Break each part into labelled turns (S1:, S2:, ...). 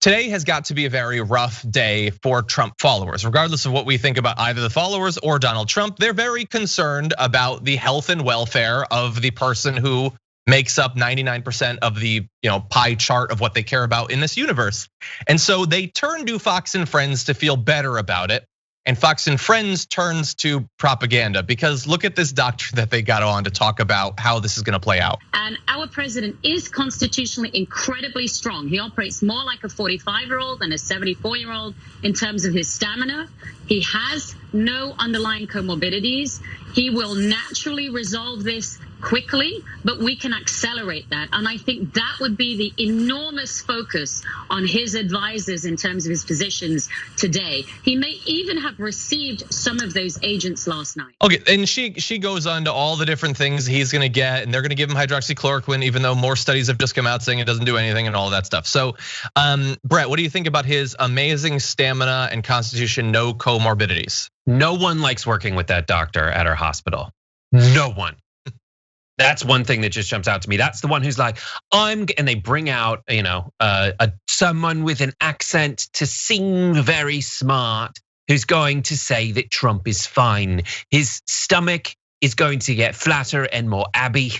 S1: today has got to be a very rough day for Trump followers. Regardless of what we think about either the followers or Donald Trump, they're very concerned about the health and welfare of the person who makes up 99% of the pie chart of what they care about in this universe. And so they turn to Fox and Friends to feel better about it. And Fox and Friends turns to propaganda, because look at this doctor that they got on to talk about how this is gonna play out.
S2: And our president is constitutionally incredibly strong. He operates more like a 45-year-old than a 74-year-old in terms of his stamina. He has no underlying comorbidities. He will naturally resolve this quickly, but we can accelerate that. And I think that would be the enormous focus on his advisors in terms of his positions today. He may even have received some of those agents last night.
S1: Okay, and she goes on to all the different things he's gonna get, and they're gonna give him hydroxychloroquine, even though more studies have just come out saying it doesn't do anything and all that stuff. So, Brett, what do you think about his amazing stamina and constitution, no comorbidities?
S3: No one likes working with that doctor at our hospital. No one. That's one thing that just jumps out to me. That's the one who's like, and they bring out, someone with an accent to seem very smart, who's going to say that Trump is fine. His stomach is going to get flatter and more abby.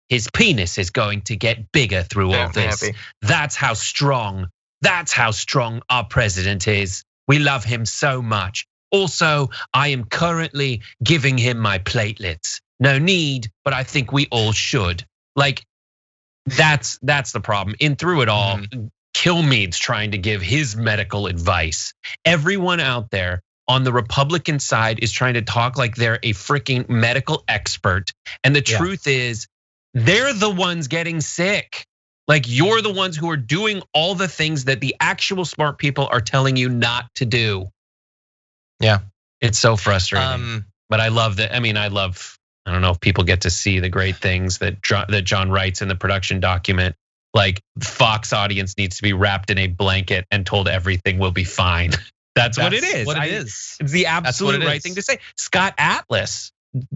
S3: His penis is going to get bigger through all this. That's how strong our president is. We love him so much. Also, I am currently giving him my platelets. No need, but I think we all should. Like, that's the problem. And through it all, Kilmeade's trying to give his medical advice. Everyone out there on the Republican side is trying to talk like they're a freaking medical expert. And the truth is, they're the ones getting sick. Like, you're the ones who are doing all the things that the actual smart people are telling you not to do.
S1: Yeah,
S3: it's so frustrating. But I love that. I don't know if people get to see the great things that John writes in the production document. Like, Fox audience needs to be wrapped in a blanket and told everything will be fine. That's what it is. It's the absolute right thing to say. Scott Atlas,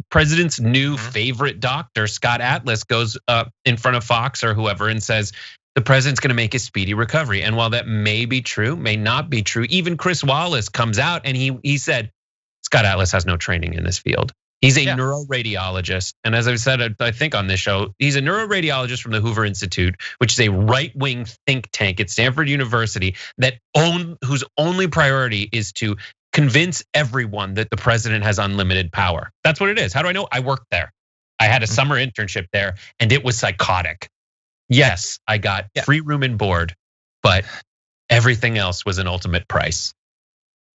S3: president's new favorite doctor, Scott Atlas, goes up in front of Fox or whoever and says, the president's gonna make a speedy recovery. And while that may be true, may not be true, even Chris Wallace comes out and he said, Scott Atlas has no training in this field. He's a neuroradiologist. And as I've said, I think on this show, he's a neuroradiologist from the Hoover Institute, which is a right-wing think tank at Stanford University whose only priority is to convince everyone that the president has unlimited power. That's what it is. How do I know? I worked there. I had a summer internship there and it was psychotic. Yes, I got free room and board, but everything else was an ultimate price.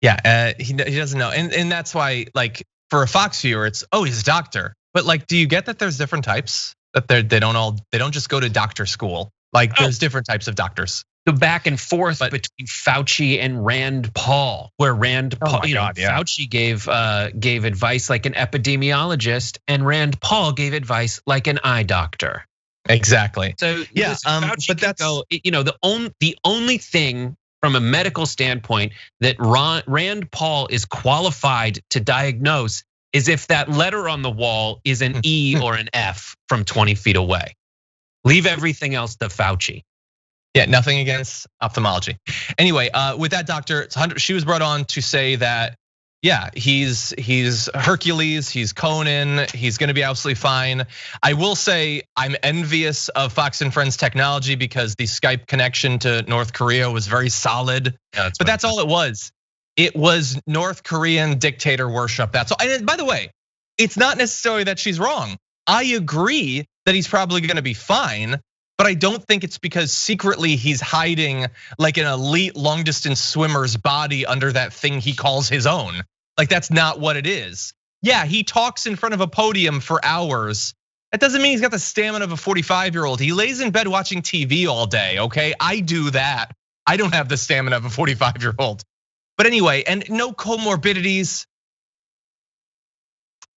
S1: Yeah, he doesn't know. And that's why, like, for a Fox viewer, it's, he's a doctor. But like, do you get that there's different types? That they don't just go to doctor school. Like, there's different types of doctors.
S3: The back and forth between Fauci and Rand Paul, where Rand Paul, Fauci gave advice like an epidemiologist, and Rand Paul gave advice like an eye doctor.
S1: Exactly.
S3: So but that's the only thing from a medical standpoint that Rand Paul is qualified to diagnose is if that letter on the wall is an E or an F from 20 feet away. Leave everything else to Fauci.
S1: Yeah, nothing against ophthalmology. Anyway, with that doctor, she was brought on to say that, he's Hercules, he's Conan, he's gonna be absolutely fine. I will say I'm envious of Fox and Friends technology because the Skype connection to North Korea was very solid. But that's all it was. It was North Korean dictator worship. That's all. And by the way, it's not necessarily that she's wrong. I agree that he's probably gonna be fine. But I don't think it's because secretly he's hiding like an elite long distance swimmer's body under that thing he calls his own. Like, that's not what it is. Yeah, he talks in front of a podium for hours. That doesn't mean he's got the stamina of a 45-year-old. He lays in bed watching TV all day, okay? I do that. I don't have the stamina of a 45-year-old. But anyway, and no comorbidities.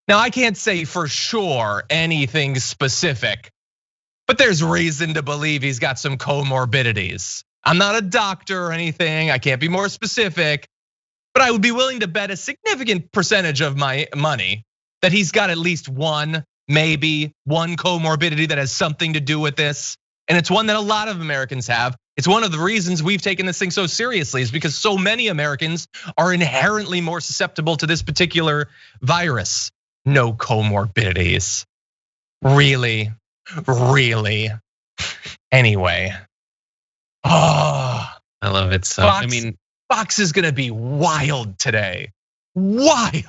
S1: Now, I can't say for sure anything specific, but there's reason to believe he's got some comorbidities. I'm not a doctor or anything, I can't be more specific, but I would be willing to bet a significant percentage of my money that he's got at least maybe one comorbidity that has something to do with this. And it's one that a lot of Americans have. It's one of the reasons we've taken this thing so seriously, is because so many Americans are inherently more susceptible to this particular virus. No comorbidities. Really? Anyway. Oh,
S3: I love it so.
S1: Fox is gonna be wild today. Wild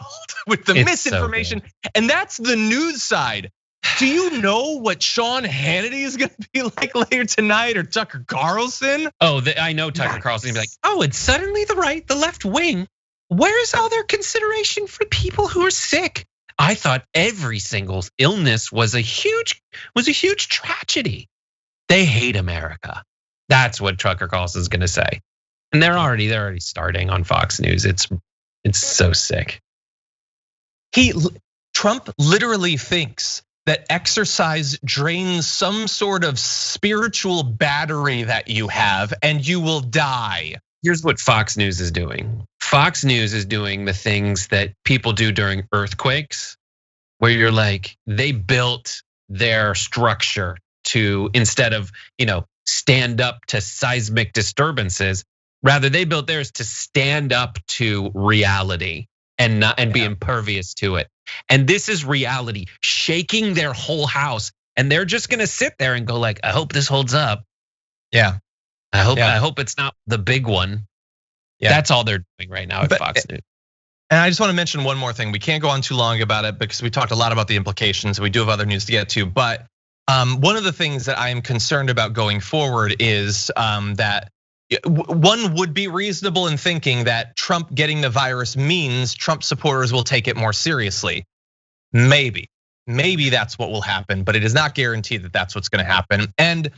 S1: with the misinformation. And that's the news side. Do you know what Sean Hannity is gonna be like later tonight, or Tucker Carlson?
S3: Oh, I know Tucker Carlson be like, oh, it's suddenly the left wing. Where's all their consideration for people who are sick? I thought every single illness was a huge tragedy. They hate America. That's what Tucker Carlson's gonna say. And they're already starting on Fox News. It's so sick.
S1: Trump literally thinks that exercise drains some sort of spiritual battery that you have and you will die.
S3: Here's what Fox News is doing. Fox News is doing the things that people do during earthquakes, where you're like, they built their structure to, instead of, stand up to seismic disturbances, rather they built theirs to stand up to reality and be impervious to it. And this is reality shaking their whole house, and they're just gonna sit there and go like, I hope this holds up.
S1: Yeah.
S3: I hope it's not the big one. Yeah. That's all they're doing right now at Fox News.
S1: And I just want to mention one more thing. We can't go on too long about it because we talked a lot about the implications. We do have other news to get to, but one of the things that I am concerned about going forward is that one would be reasonable in thinking that Trump getting the virus means Trump supporters will take it more seriously. Maybe that's what will happen, but it is not guaranteed that that's what's gonna happen. And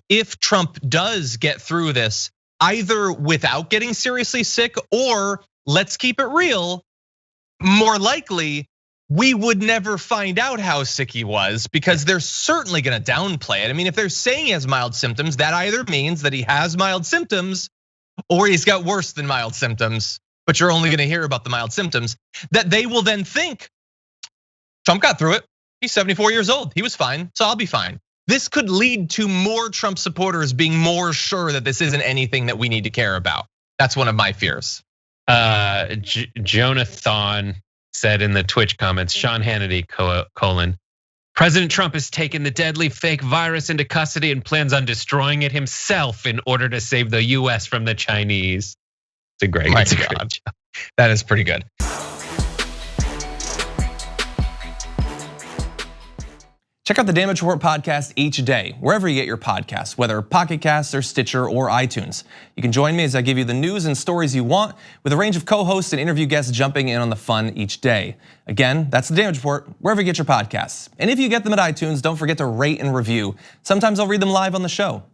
S1: if Trump does get through this, either without getting seriously sick, or let's keep it real, more likely we would never find out how sick he was, because they're certainly gonna downplay it. I mean, if they're saying he has mild symptoms, that either means that he has mild symptoms or he's got worse than mild symptoms, but you're only gonna hear about the mild symptoms. That they will then think, Trump got through it. He's 74 years old, he was fine, so I'll be fine. This could lead to more Trump supporters being more sure that this isn't anything that we need to care about. That's one of my fears.
S3: Jonathan said in the Twitch comments, Sean Hannity, President Trump has taken the deadly fake virus into custody and plans on destroying it himself in order to save the US from the Chinese. It's a great job.
S1: That is pretty good. Check out the Damage Report podcast each day, wherever you get your podcasts, whether Pocket Casts or Stitcher or iTunes. You can join me as I give you the news and stories you want, with a range of co-hosts and interview guests jumping in on the fun each day. Again, that's the Damage Report, wherever you get your podcasts. And if you get them at iTunes, don't forget to rate and review. Sometimes I'll read them live on the show.